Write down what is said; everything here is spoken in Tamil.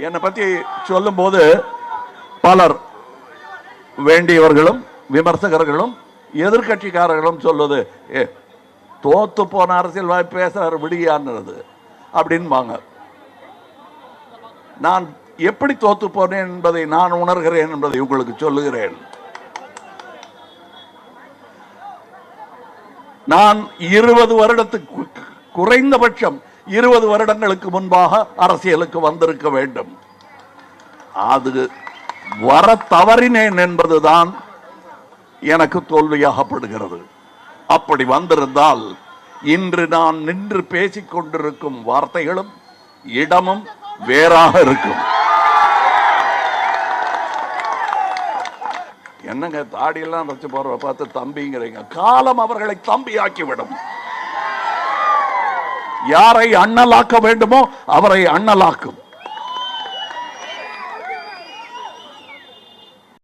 என்னை பத்தி சொல்லும் போது பலர் வேண்டியவர்களும் விமர்சகர்களும் எதிர்கட்சிக்காரர்களும் சொல்லுது, தோத்து போன அரசியல்வாதி பேசுறாரு விடியான்றது அப்படின்பாங்க. நான் எப்படி தோத்து போனேன் என்பதை நான் உணர்கிறேன் என்பதை உங்களுக்கு சொல்லுகிறேன். நான் 20 வருடத்துக்கு குறைந்தபட்சம் 20 வருடங்களுக்கு முன்பாக அரசியலுக்கு வந்திருக்க வேண்டும். அது வர தவறினேன் என்பதுதான் எனக்கு தோல்வியாகப்படுகிறது. அப்படி வந்திருந்தால் இன்று நான் நின்று பேசிக் கொண்டிருக்கும் வார்த்தைகளும் இடமும் வேறாக இருக்கும். என்னங்க தாடியெல்லாம் வச்சு போற பார்த்து தம்பிங்கிறீங்க. காலம் அவர்களை தம்பியாக்கிவிடும். யாரை அண்ணலாக்க வேண்டுமோ அவரை அண்ணலாக்கும்.